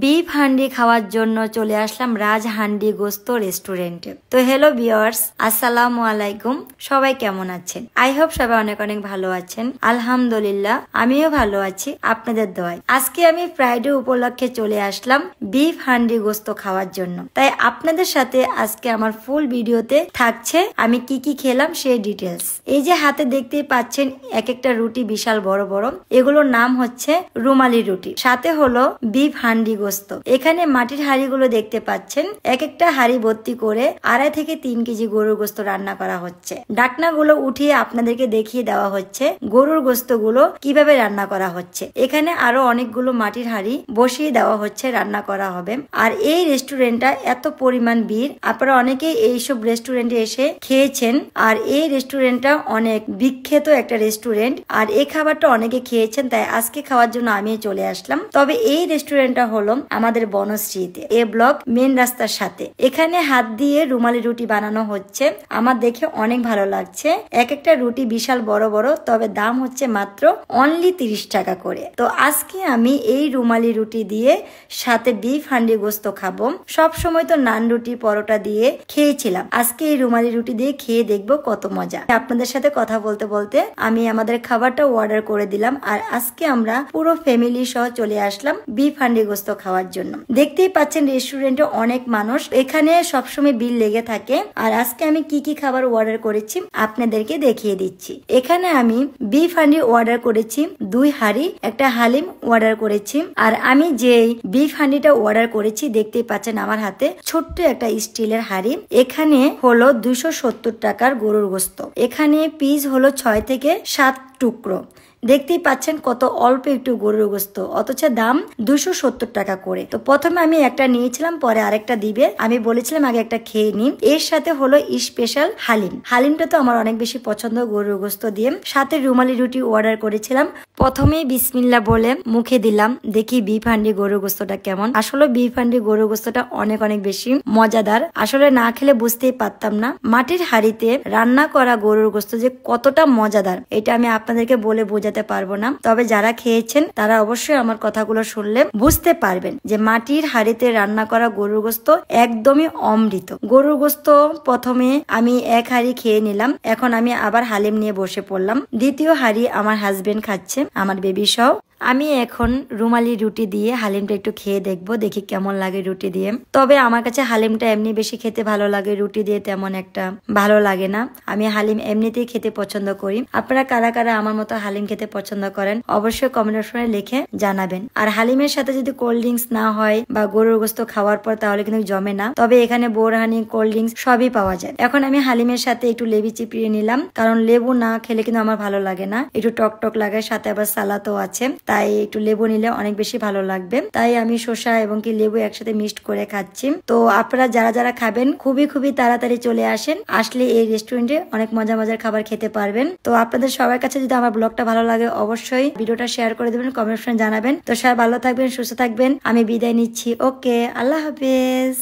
Beef handi খাওয়ার জন্য চলে আসলাম রাজ হান্ডি গোস্ত রেস্টুরেন্টে। তো হ্যালো ভিউয়ার্স, আসসালামু আলাইকুম। সবাই কেমন আছেন? আই হোপ সবাই অনেক অনেক ভালো আছেন। আলহামদুলিল্লাহ আমিও ভালো আছি আপনাদের দোয়ায়। আজকে আমি ফ্রাইডে উপলক্ষে চলে আসলাম বিফ হান্ডি গোস্ত খাওয়ার জন্য। তাই আপনাদের সাথে আজকে আমার ফুল ভিডিওতে থাকছে আমি কি কি খেলাম সেই ডিটেলস। এই যে হাতে দেখতেই পাচ্ছেন এক একটা রুটি বিশাল বড় বড়, এগুলোর নাম হচ্ছে রুমালি রুটি, সাথে হলো বিফ হান্ডি গোস্ত। এখানে মাটির হাঁড়িগুলো দেখতে পাচ্ছেন, এক একটা হাঁড়ি ভর্তি করে 2.5 থেকে 3 কেজি গরুর গোস্ত রান্না করা হচ্ছে। ডাকনাগুলো উঠিয়ে আপনাদেরকে দেখিয়ে দেওয়া হচ্ছে গরুর গোস্ত গুলো কিভাবে রান্না করা হচ্ছে। এখানে আরো অনেকগুলো মাটির হাঁড়ি বসিয়ে দেওয়া হচ্ছে, রান্না করা হবে। আর এই রেস্টুরেন্টটা এত পরিমাণ ভিড়, আপনারা অনেকেই এইসব রেস্টুরেন্টে এসে খেয়েছেন। আর এই রেস্টুরেন্টটা অনেক বিখ্যাত একটা রেস্টুরেন্ট, আর এই খাবারটা অনেকে খেয়েছেন, তাই আজকে খাওয়ার জন্য আমি চলে আসলাম। তবে এই রেস্টুরেন্টটা হলো আমাদের বনশ্রীতে, এ ব্লক মেন রাস্তার সাথে। এখানে হাত দিয়ে রুমালি রুটি বানানো হচ্ছে, আমার দেখে অনেক ভালো লাগছে। এক একটা রুটি বিশাল বড় বড়, তবে দাম হচ্ছে মাত্র অনলি 30 টাকা করে। তো আজকে আমি এই রুমালি রুটি দিয়ে সাথে বিফ হান্ডি গোস্ত খাবো। সব সময় তো নান রুটি পরোটা দিয়ে খেয়েছিলাম, আজকে এই রুমালি রুটি দিয়ে খেয়ে দেখবো কত মজা। আপনাদের সাথে কথা বলতে বলতে আমি আমাদের খাবারটা অর্ডার করে দিলাম, আর আজকে আমরা পুরো ফ্যামিলি সহ চলে আসলাম বিফ হান্ডি গোস্ত খাওয়ার জন্য। দেখতেই পাচ্ছেন রেস্টুরেন্টে অনেক মানুষ, এখানে সবসময় বিল লেগে থাকে। আর আজকে আমি কি কি খাবার অর্ডার করেছি আপনাদেরকে দেখিয়ে দিচ্ছি। এখানে আমি বিফ হান্ডি অর্ডার করেছি 2 হাঁড়ি, একটা হালিম অর্ডার করেছি। আর আমি যে বিফ হান্ডিটা অর্ডার করেছি দেখতেই পাচ্ছেন আমার হাতে ছোট্ট একটা স্টিলের হাঁড়ি। এখানে হলো 270 টাকার গরুর গোস্ত। এখানে পিস হলো 6 থেকে 7 টুকরো। দেখতেই পাচ্ছেন কত অল্প একটু গরুর গোস্ত, অথচ দাম 270 টাকা করে। তো প্রথমে আমি একটা নিয়েছিলাম, পরে আরেকটা দিবে। আমি বলেছিলাম আগে একটা খেয়ে নিন। এর সাথে হলো স্পেশাল হালিম। হালিমটা তো আমার অনেক বেশি পছন্দ গরুর গোস্ত দিয়ে। সাথে রুমালি রুটি অর্ডার করেছিলাম। প্রথমেই বিসমিল্লাহ বলে মুখে দিলাম, দেখি বিফ হান্ডি গরুর গোস্তটা কেমন। আসলে বিফ হান্ডি গরুর গোস্তটা অনেক অনেক বেশি মজাদার। আসলে না খেলে বুঝতেই পারতাম না মাটির হাঁড়িতে রান্না করা গরুর গোস্ত যে কতটা মজাদার, এটা আমি আপনাদেরকে বলে বোঝাতে পারবো না। তবে যারা খেয়েছেন তারা অবশ্যই আমার কথাগুলো শুনলে বুঝতে পারবেন যে মাটির হাঁড়িতে রান্না করা গরুর গোস্ত একদমই অমৃত। গরুর গোস্ত প্রথমে আমি 1 হাঁড়ি খেয়ে নিলাম, এখন আমি আবার হালিম নিয়ে বসে পড়লাম। দ্বিতীয় হাঁড়ি আমার হাজবেন্ড খাচ্ছে, আমার বেবি সহ। আমি এখন রুমালি রুটি দিয়ে হালিমটা একটু খেয়ে দেখবো, দেখি কেমন লাগে রুটি দিয়ে। তবে আমার কাছে হালিমটা এমনি বেশি খেতে ভালো লাগে, রুটি দিয়ে তেমন একটা ভালো লাগে না। আমি হালিম এমনিতেই খেতে পছন্দ করি। আপনারা কারা কারা আমার মতো হালিম খেতে পছন্দ করেন অবশ্যই কমেন্ট অপশনে লিখে জানাবেন। আর হালিমের সাথে যদি কোল্ড ড্রিঙ্কস না হয় বা গরুর গোস্ত খাওয়ার পর, তাহলে কিন্তু জমে না। তবে এখানে বোরহানি, কোল্ড ড্রিঙ্কস সবই পাওয়া যায়। এখন আমি হালিমের সাথে একটু লেবু চিপিয়ে নিলাম, কারণ লেবু না খেলে কিন্তু আমার ভালো লাগে না, একটু টক টক লাগে। সাথে আবার সালাদও আছে, তাই একটু লেবু নিলে অনেক বেশি ভালো লাগবে। তাই আমি শসা এবং কি লেবু একসাথে মিক্সড করে খাচ্ছি। তো আপনারা যারা যারা খাবেন খুবই তাড়াতাড়ি চলে আসেন, আসলে এই রেস্টুরেন্টে অনেক মজা মজার খাবার খেতে পারবেন। তো আপনাদের সবার কাছে যদি আমার ব্লগটা ভালো লাগে অবশ্যই ভিডিওটা শেয়ার করে দেবেন, কমেন্ট অপশনে জানাবেন। তো সবাই ভালো থাকবেন, সুস্থ থাকবেন। আমি বিদায় নিচ্ছি। ওকে, আল্লাহ হাফেজ।